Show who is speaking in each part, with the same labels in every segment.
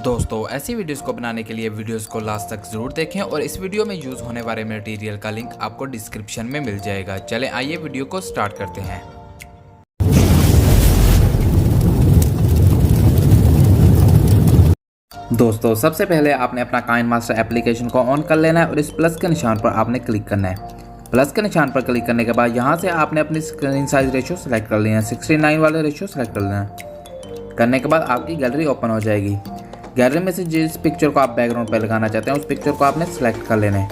Speaker 1: दोस्तों ऐसी वीडियोस को बनाने के लिए वीडियोस को लास्ट तक ज़रूर देखें और इस वीडियो में यूज़ होने वाले मटेरियल का लिंक आपको डिस्क्रिप्शन में मिल जाएगा। चलें आइए वीडियो को स्टार्ट करते हैं। दोस्तों सबसे पहले आपने अपना काइनमास्टर एप्लीकेशन को ऑन कर लेना है और इस प्लस के निशान पर आपने क्लिक करना है। प्लस के निशान पर क्लिक करने के बाद यहाँ से आपने अपनी स्क्रीन साइज रेशियो सेलेक्ट कर लेना है। 69 वाले रेशियो सेलेक्ट कर लेना है। करने के बाद आपकी गैलरी ओपन हो जाएगी। गैलरी में से जिस पिक्चर को आप बैकग्राउंड पर लगाना चाहते हैं उस पिक्चर को आपने सेलेक्ट कर लेना है।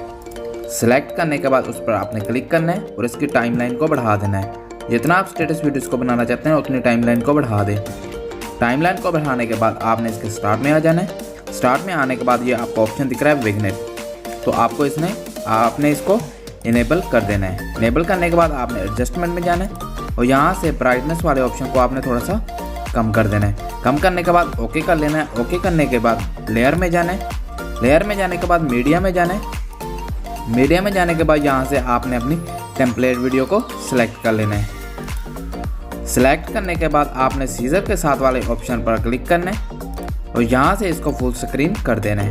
Speaker 1: सेलेक्ट करने के बाद उस पर आपने क्लिक करना है और इसकी टाइमलाइन को बढ़ा देना है। जितना आप स्टेटस वीडियोस को बनाना चाहते हैं उतनी टाइमलाइन को बढ़ा दें। टाइमलाइन को बढ़ाने के बाद आपने इसके स्टार्ट में आ जाना है। स्टार्ट में आने के बाद ये आपको ऑप्शन दिख रहा है विग्नेट, तो आपको आपने इसको इनेबल कर देना है। इनेबल करने के बाद आपने एडजस्टमेंट में जाना है और यहाँ से ब्राइटनेस वाले ऑप्शन को आपने थोड़ा सा कम कर देना है। कम करने के बाद ओके कर लेना है। ओके करने के बाद लेयर में जाना है। लेयर में जाने के बाद मीडिया में जाना है। मीडिया में जाने के बाद यहाँ से आपने अपनी टेम्पलेट वीडियो को सिलेक्ट कर लेना है। सिलेक्ट करने के बाद आपने सीजर के साथ वाले ऑप्शन पर क्लिक करना है और यहाँ से इसको फुल स्क्रीन कर देना है।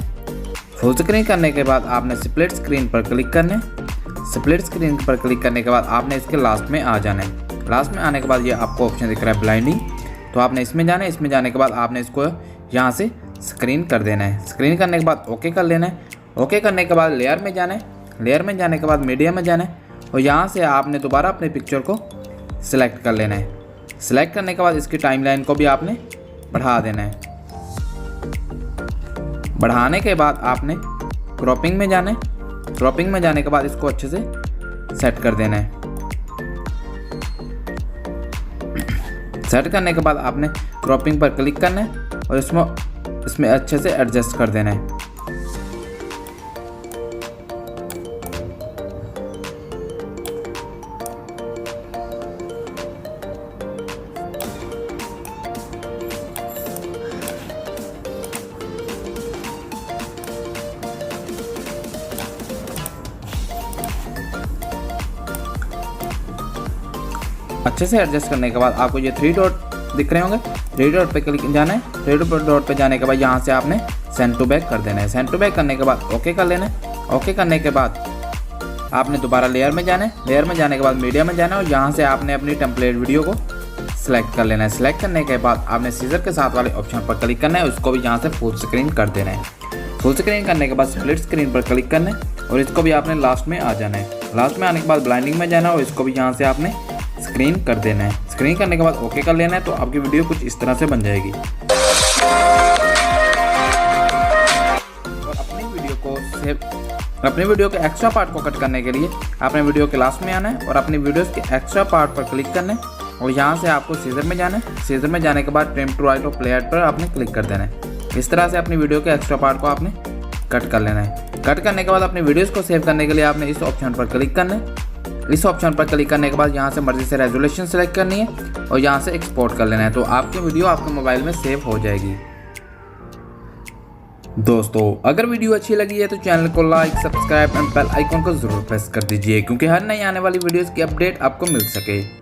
Speaker 1: फुल स्क्रीन करने के बाद आपने स्प्लिट स्क्रीन पर क्लिक करना है। स्प्लिट स्क्रीन पर क्लिक करने के बाद आपने इसके लास्ट में आ जाना है। लास्ट में आने के बाद ये आपको ऑप्शन दिख रहा है ब्लाइंडिंग, तो आपने इसमें जाना है। इसमें जाने के बाद आपने इसको यहाँ से स्क्रीन कर देना है। स्क्रीन करने के बाद ओके कर लेना है। ओके करने के बाद लेयर में जाना है। लेयर में जाने के बाद मीडिया में जाना है और यहाँ से आपने दोबारा अपने पिक्चर को सिलेक्ट कर लेना है। सिलेक्ट करने के बाद इसकी टाइमलाइन को भी आपने बढ़ा देना है। बढ़ाने के बाद आपने क्रॉपिंग में जाना है। क्रॉपिंग में जाने के बाद इसको अच्छे से सेट कर देना है। सेट करने के बाद आपने क्रॉपिंग पर क्लिक करना है और इसमें अच्छे से एडजस्ट कर देना है। अच्छे से एडजस्ट करने के बाद आपको ये 3 डॉट दिख रहे होंगे। 3 डॉट पे क्लिक जाना है। 3 डॉट पे जाने के बाद यहाँ से आपने सेंड टू बैक कर देना है। सेंड टू बैक करने के बाद ओके कर लेना है। ओके करने के बाद आपने दोबारा लेयर में जाना है। लेयर में जाने के बाद मीडिया में जाना है और यहाँ से आपने अपनी टेम्पलेट वीडियो को सिलेक्ट कर लेना है। सिलेक्ट करने के बाद आपने सीजर के साथ वाले ऑप्शन पर क्लिक करना है। उसको भी यहाँ से फुल स्क्रीन कर देना है। फुल स्क्रीन करने के बाद स्प्लिट स्क्रीन पर क्लिक करना है और इसको भी आपने लास्ट में आ जाना है। लास्ट में आने के बाद ब्लाइंडिंग में जाना है और इसको भी यहाँ से आपने स्क्रीन कर देना है। स्क्रीन करने के बाद ओके कर लेना है, तो आपकी वीडियो कुछ इस तरह से बन जाएगी। और अपनी वीडियो के एक्स्ट्रा पार्ट को कट करने के लिए आपने वीडियो के लास्ट में आना है और अपनी वीडियोस के एक्स्ट्रा पार्ट पर क्लिक करना है और यहाँ से आपको सीजर में जाना है। सीजर में जाने के बाद ट्रिम टू राइट और प्ले एट पर आपने क्लिक कर देना है। इस तरह से अपनी वीडियो के एक्स्ट्रा पार्ट को आपने कट कर लेना है। कट करने के बाद अपनी वीडियोस को सेव करने के लिए आपने इस ऑप्शन पर क्लिक करना है। इस ऑप्शन पर क्लिक करने के बाद यहाँ से मर्जी से रेजोल्यूशन सेलेक्ट करनी है और यहाँ से एक्सपोर्ट कर लेना है, तो आपकी वीडियो आपके मोबाइल में सेव हो जाएगी। दोस्तों अगर वीडियो अच्छी लगी है तो चैनल को like, subscribe and bell icon को जरूर प्रेस कर दीजिए, क्योंकि हर नई आने वाली वीडियोस की अपडेट आपको मिल सके।